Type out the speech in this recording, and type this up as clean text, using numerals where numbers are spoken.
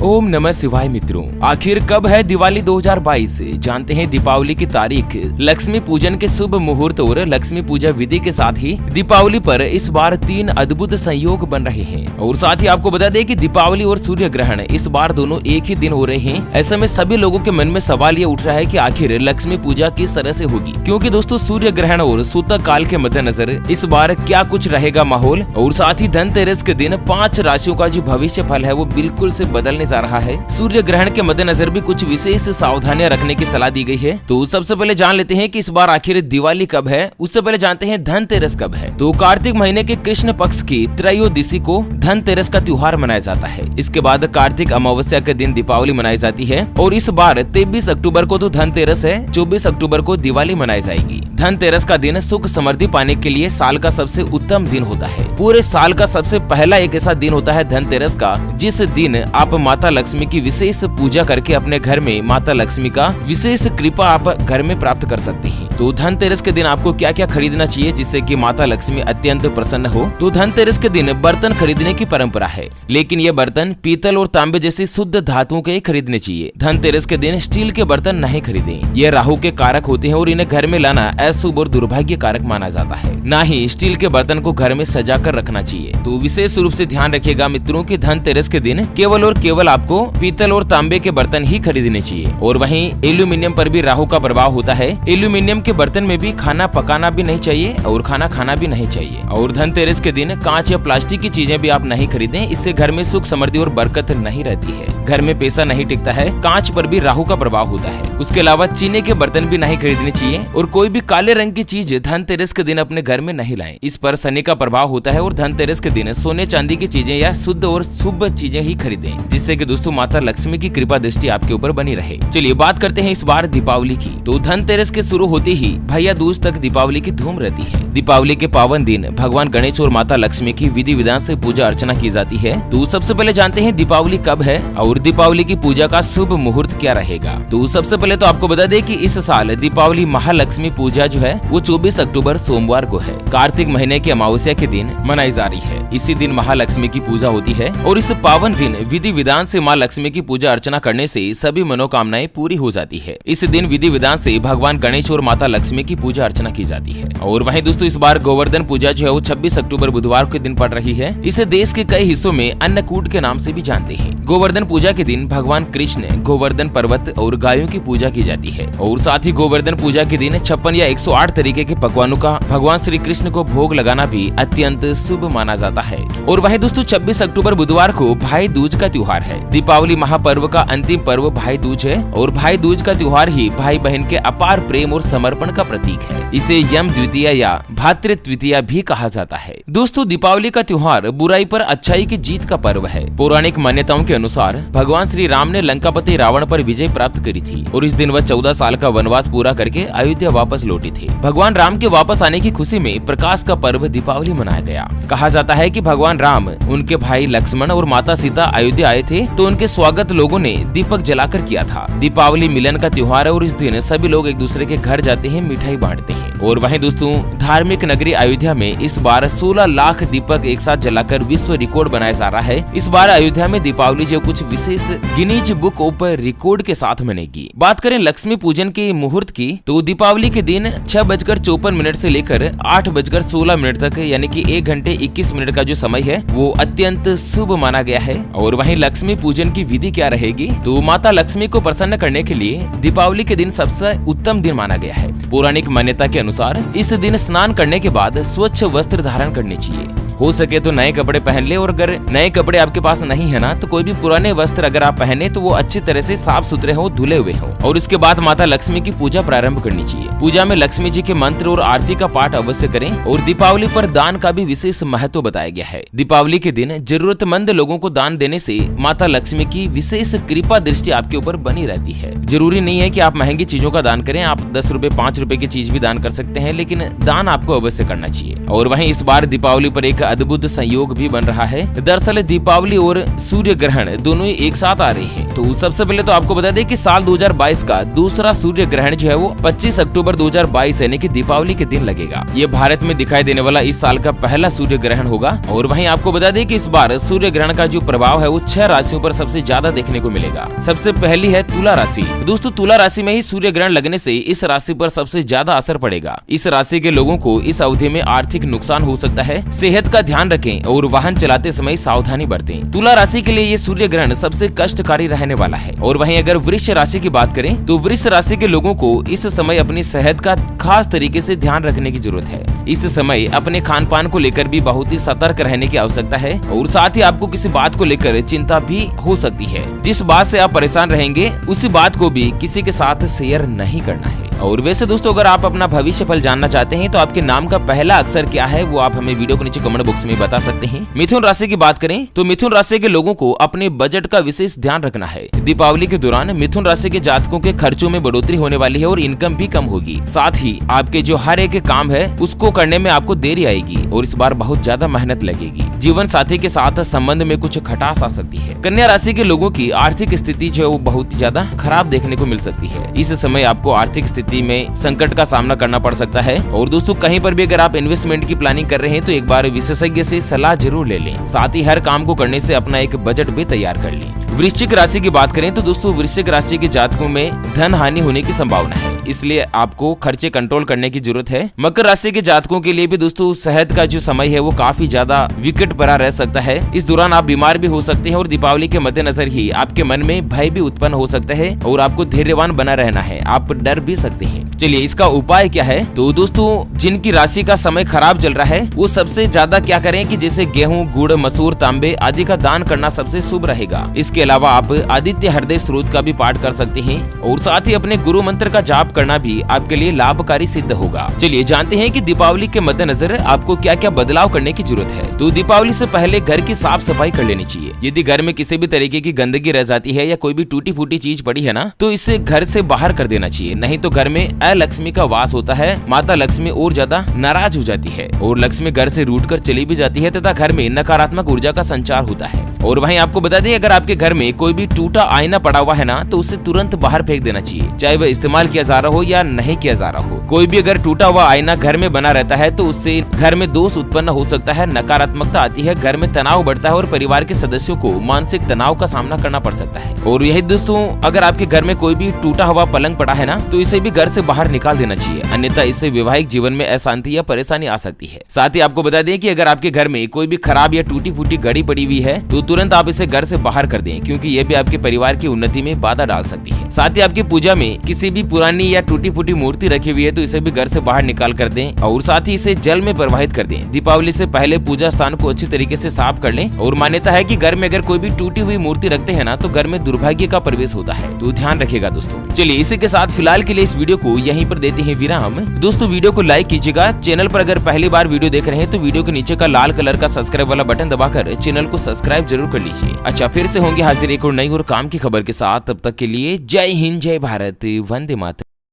ओम नमः शिवाय मित्रों, आखिर कब है दिवाली 2022? जानते हैं दीपावली की तारीख। लक्ष्मी पूजन के शुभ मुहूर्त और लक्ष्मी पूजा विधि के साथ ही दीपावली पर इस बार 3 अद्भुत संयोग बन रहे हैं। और साथ ही आपको बता दें कि दीपावली और सूर्य ग्रहण इस बार दोनों एक ही दिन हो रहे हैं। ऐसे में सभी लोगों के मन में सवाल ये उठ रहा है कि आखिर लक्ष्मी पूजा किस तरह से होगी, क्योंकि दोस्तों सूर्य ग्रहण और सूतक काल के मद्देनजर इस बार क्या कुछ रहेगा माहौल। और साथ ही धनतेरस के दिन 5 राशियों का जो भविष्य फल है वो बिल्कुल से बदलने जा रहा है। सूर्य ग्रहण के मद्देनजर भी कुछ विशेष सावधानियां रखने की सलाह दी गई है। तो सबसे पहले जान लेते हैं कि इस बार आखिर दिवाली कब है। उससे पहले जानते हैं धनतेरस कब है। तो कार्तिक महीने के कृष्ण पक्ष की त्रयोदशी को धनतेरस का त्योहार मनाया जाता है। इसके बाद कार्तिक अमावस्या के दिन दीपावली मनाई जाती है। और इस बार 23 अक्टूबर को तो धनतेरस है, 24 अक्टूबर को दिवाली मनाई जाएगी। धनतेरस का दिन सुख समृद्धि पाने के लिए साल का सबसे उत्तम दिन होता है। पूरे साल का सबसे पहला एक ऐसा दिन होता है धनतेरस का, जिस दिन आप माता लक्ष्मी की विशेष पूजा करके अपने घर में माता लक्ष्मी का विशेष कृपा आप घर में प्राप्त कर सकते हैं। तो धनतेरस के दिन आपको क्या क्या खरीदना चाहिए जिससे कि माता लक्ष्मी अत्यंत प्रसन्न हो। तो धनतेरस के दिन बर्तन खरीदने की परंपरा है, लेकिन ये बर्तन पीतल और तांबे जैसी शुद्ध धातुओं के खरीदने चाहिए। धनतेरस के दिन स्टील के बर्तन नहीं खरीदें। ये राहु के कारक होते हैं और इन्हें घर में लाना अशुभ और दुर्भाग्य कारक माना जाता है। ना ही स्टील के बर्तन को घर में सजा कर रखना चाहिए। तो विशेष रूप से ध्यान रखिएगा मित्रों कि धनतेरस के दिन केवल और केवल आपको पीतल और तांबे के बर्तन ही खरीदने चाहिए। और वहीं एल्यूमिनियम पर भी राहु का प्रभाव होता है। एल्यूमिनियम के बर्तन में भी खाना पकाना भी नहीं चाहिए और खाना खाना भी नहीं चाहिए। और धनतेरस के दिन कांच या प्लास्टिक की चीजें भी आप नहीं खरीदें। इससे घर में सुख समृद्धि और बरकत नहीं रहती है, घर में पैसा नहीं टिकता है। कांच पर भी राहु का प्रभाव होता है। उसके अलावा चीनी के बर्तन भी नहीं खरीदने चाहिए और कोई भी काले रंग की चीज धनतेरस के दिन अपने घर में नहीं लाएं। इस पर शनि का प्रभाव होता है। और धनतेरस के दिन सोने चांदी की चीजें या शुद्ध और शुभ चीजें ही खरीदें, जिससे कि दोस्तों माता लक्ष्मी की कृपा दृष्टि आपके ऊपर बनी रहे। चलिए बात करते हैं इस बार दीपावली की। तो धनतेरस के शुरू होते ही भैया दूज तक दीपावली की धूम रहती है। दीपावली के पावन दिन भगवान गणेश और माता लक्ष्मी की विधि विधान से पूजा अर्चना की जाती है। तो सबसे पहले जानते हैं दीपावली कब है और दीपावली की पूजा का शुभ मुहूर्त क्या रहेगा। तो सबसे पहले तो आपको बता दें कि इस साल दीपावली महालक्ष्मी पूजा जो है वो 24 अक्टूबर सोमवार को है। कार्तिक महीने की अमावस्या के दिन मनाई जा रही है। इसी दिन महालक्ष्मी की पूजा होती है और इस पावन दिन विधि विधान से माँ लक्ष्मी की पूजा अर्चना करने से सभी मनोकामनाएं पूरी हो जाती है। इस दिन विधि विधान से भगवान गणेश और माता लक्ष्मी की पूजा अर्चना की जाती है। और वहीं दोस्तों इस बार गोवर्धन पूजा जो है वो 26 अक्टूबर बुधवार के दिन पड़ रही है। इसे देश के कई हिस्सों में अन्नकूट के नाम से भी जानते हैं। गोवर्धन पूजा के दिन भगवान कृष्ण गोवर्धन पर्वत और गायों की पूजा की जाती है। और साथ ही गोवर्धन पूजा के दिन 56 या 108 तरीके के पकवानों का भगवान श्री कृष्ण को भोग लगाना भी अत्यंत शुभ माना जाता है। और वहीं दोस्तों 26 अक्टूबर बुधवार को भाई दूज का त्योहार है। दीपावली महापर्व का अंतिम पर्व भाई दूज है और भाई दूज का त्योहार ही भाई बहन के अपार प्रेम और समर्पण का प्रतीक है। इसे यम द्वितीया या भातृ द्वितीया भी कहा जाता है। दोस्तों दीपावली का त्योहार बुराई पर अच्छाई की जीत का पर्व है। पौराणिक मान्यताओं के अनुसार भगवान श्री राम ने लंकापति रावण पर विजय प्राप्त करी थी और इस दिन वह 14 साल का वनवास पूरा करके अयोध्या वापस लौटे थे। भगवान राम के वापस आने की खुशी में प्रकाश का पर्व दीपावली मनाया गया। कहा जाता है कि भगवान राम, उनके भाई लक्ष्मण और माता सीता अयोध्या आए थे तो उनके स्वागत लोगों ने दीपक जलाकर किया था। दीपावली मिलन का त्योहार है और इस दिन सभी लोग एक दूसरे के घर जाते हैं, मिठाई बांटते हैं। और वहीं दोस्तों धार्मिक नगरी अयोध्या में इस बार 16 लाख दीपक एक साथ जलाकर विश्व रिकॉर्ड बनाया जा रहा है। इस बार अयोध्या में दीपावली जो कुछ विशेष गिनीज बुक ऑफ रिकॉर्ड के साथ मनेगी। बात करें लक्ष्मी पूजन के मुहूर्त की, तो दीपावली के दिन 6:54 से लेकर 8:16 तक यानी कि 1 घंटे 21 मिनट का जो समय है वो अत्यंत शुभ माना गया है। और वहीं लक्ष्मी पूजन की विधि क्या रहेगी, तो माता लक्ष्मी को प्रसन्न करने के लिए दीपावली के दिन सबसे उत्तम दिन माना गया है। पौराणिक मान्यता के अनुसार इस दिन स्नान करने के बाद स्वच्छ वस्त्र धारण करने चाहिए। हो सके तो नए कपड़े पहन ले और अगर नए कपड़े आपके पास नहीं है ना तो कोई भी पुराने वस्त्र अगर आप पहने तो वो अच्छी तरह से साफ सुथरे हो, धुले हुए हो। और इसके बाद माता लक्ष्मी की पूजा प्रारंभ करनी चाहिए। पूजा में लक्ष्मी जी के मंत्र और आरती का पाठ अवश्य करें। और दीपावली पर दान का भी विशेष महत्व बताया गया है। दीपावली के दिन जरूरतमंद लोगों को दान देने से माता लक्ष्मी की विशेष कृपा दृष्टि आपके ऊपर बनी रहती है। जरूरी नहीं है कि आप महंगी चीजों का दान करें, आप 10 रुपए 5 रुपए की चीज भी दान कर सकते हैं, लेकिन दान आपको अवश्य करना चाहिए। और वहीं इस बार दीपावली पर एक अद्भुत संयोग भी बन रहा है। दरअसल दीपावली और सूर्य ग्रहण दोनों ही एक साथ आ रहे हैं। तो सबसे पहले तो आपको बता दें कि साल 2022 का दूसरा सूर्य ग्रहण जो है वो 25 अक्टूबर 2022 यानी कि दीपावली के दिन लगेगा। ये भारत में दिखाई देने वाला इस साल का पहला सूर्य ग्रहण होगा। और वहीं आपको बता दें कि इस बार सूर्य ग्रहण का जो प्रभाव है वो 6 राशियों पर सबसे ज्यादा देखने को मिलेगा। सबसे पहली है तुला राशि। दोस्तों तुला राशि में ही सूर्य ग्रहण लगने से इस राशि पर सबसे ज्यादा असर पड़ेगा। इस राशि के लोगों को इस अवधि में आर्थिक नुकसान हो सकता है। सेहत का ध्यान रखें और वाहन चलाते समय सावधानी बरतें। तुला राशि के लिए ये सूर्य ग्रहण सबसे कष्टकारी रहने वाला है। और वहीं अगर वृष राशि की बात करें तो वृष राशि के लोगों को इस समय अपनी सेहत का खास तरीके से ध्यान रखने की जरूरत है। इस समय अपने खान पान को लेकर भी बहुत ही सतर्क रहने की आवश्यकता है। और साथ ही आपको किसी बात को लेकर चिंता भी हो सकती है। जिस बात से आप परेशान रहेंगे उसी बात को भी किसी के साथ शेयर नहीं करना है। और वैसे दोस्तों अगर आप अपना भविष्य फल जानना चाहते हैं तो आपके नाम का पहला अक्षर क्या है वो आप हमें वीडियो के नीचे कमेंट बॉक्स में बता सकते हैं। मिथुन राशि की बात करें तो मिथुन राशि के लोगों को अपने बजट का विशेष ध्यान रखना है। दीपावली के दौरान मिथुन राशि के जातकों के खर्चों में बढ़ोतरी होने वाली है और इनकम भी कम होगी। साथ ही आपके जो हर एक काम है उसको करने में आपको देरी आएगी और इस बार बहुत ज्यादा मेहनत लगेगी। जीवन साथी के साथ संबंध में कुछ खटास आ सकती है। कन्या राशि के लोगों की आर्थिक स्थिति जो है वो बहुत ज्यादा खराब देखने को मिल सकती है। इस समय आपको आर्थिक स्थिति में संकट का सामना करना पड़ सकता है। और दोस्तों कहीं पर भी अगर आप इन्वेस्टमेंट की प्लानिंग कर रहे हैं तो एक बार विशेषज्ञ से सलाह जरूर ले लें। साथ ही हर काम को करने से अपना एक बजट भी तैयार कर लें। वृश्चिक राशि की बात करें तो दोस्तों वृश्चिक राशि के जातकों में धन हानि होने की संभावना है, इसलिए आपको खर्चे कंट्रोल करने की जरूरत है। मकर राशि के जातकों के लिए भी दोस्तों सेहत का जो समय है वो काफी ज्यादा विकट भरा रह सकता है। इस दौरान आप बीमार भी हो सकते हैं और दीपावली के मद्देनजर ही आपके मन में भय भी उत्पन्न हो सकता है और आपको धैर्यवान बना रहना है। आप डर भी सकते हैं। चलिए इसका उपाय क्या है? तो दोस्तों जिनकी राशि का समय खराब चल रहा है वो सबसे ज्यादा क्या करें कि जैसे गेहूं, गुड़, मसूर, तांबे आदि का दान करना सबसे शुभ रहेगा। इसके अलावा आप आदित्य हृदय स्रोत का भी पाठ कर सकते हैं और साथ ही अपने गुरु मंत्र का जाप करना भी आपके लिए लाभकारी सिद्ध होगा। चलिए जानते हैं कि दीपावली के मद्देनजर आपको क्या क्या बदलाव करने की जरूरत है। तो दीपावली से पहले घर की साफ सफाई कर लेनी चाहिए। यदि घर में किसी भी तरीके की गंदगी रह जाती है या कोई भी टूटी फूटी चीज पड़ी है ना तो इसे घर से बाहर कर देना चाहिए, नहीं तो घर में अलक्ष्मी का वास होता है। माता लक्ष्मी और ज्यादा नाराज हो जाती है और लक्ष्मी घर से रूठ कर चली भी जाती है तथा घर में नकारात्मक ऊर्जा का संचार होता है। और वहीं आपको बता दें अगर आपके घर में कोई भी टूटा आईना पड़ा हुआ है ना तो उसे तुरंत बाहर फेंक देना चाहिए, चाहे वह इस्तेमाल किया जा रहा हो या नहीं किया जा रहा हो। कोई भी अगर टूटा हुआ आईना घर में बना रहता है तो उससे घर में दोष उत्पन्न हो सकता है, नकारात्मकता आती है, घर में तनाव बढ़ता है और परिवार के सदस्यों को मानसिक तनाव का सामना करना पड़ सकता है। और यही दोस्तों अगर आपके घर में कोई भी टूटा हुआ पलंग पड़ा है ना तो इसे भी घर से बाहर निकाल देना चाहिए, अन्यथा इससे वैवाहिक जीवन में अशांति या परेशानी आ सकती है। साथ ही आपको बता दें कि अगर आपके घर में कोई भी खराब या टूटी फूटी घड़ी पड़ी हुई है तो तुरंत आप इसे घर से बाहर कर दें, क्योंकि ये भी आपके परिवार की उन्नति में बाधा डाल सकती है। साथ ही आपकी पूजा में किसी भी पुरानी या टूटी फूटी मूर्ति रखी हुई है तो इसे भी घर से बाहर निकाल कर दें और साथ ही इसे जल में प्रवाहित कर दें। दीपावली से पहले पूजा स्थान को अच्छी तरीके से साफ कर लें। और मान्यता है कि घर में अगर कोई भी टूटी हुई मूर्ति रखते हैं ना तो घर में दुर्भाग्य का प्रवेश होता है, तो ध्यान रखिएगा दोस्तों। चलिए इसी के साथ फिलहाल के लिए इस वीडियो को यहीं पर देते हैं विराम। दोस्तों वीडियो को लाइक कीजिएगा। चैनल पर अगर पहली बार वीडियो देख रहे हैं तो वीडियो के नीचे का लाल कलर का सब्सक्राइब वाला बटन दबाकर चैनल को सब्सक्राइब जरूर कर लीजिए। अच्छा फिर से होंगे हाजिर एक और नई और काम की खबर के साथ, तब तक के लिए जय हिंद, जय भारत, वंदे मातरम।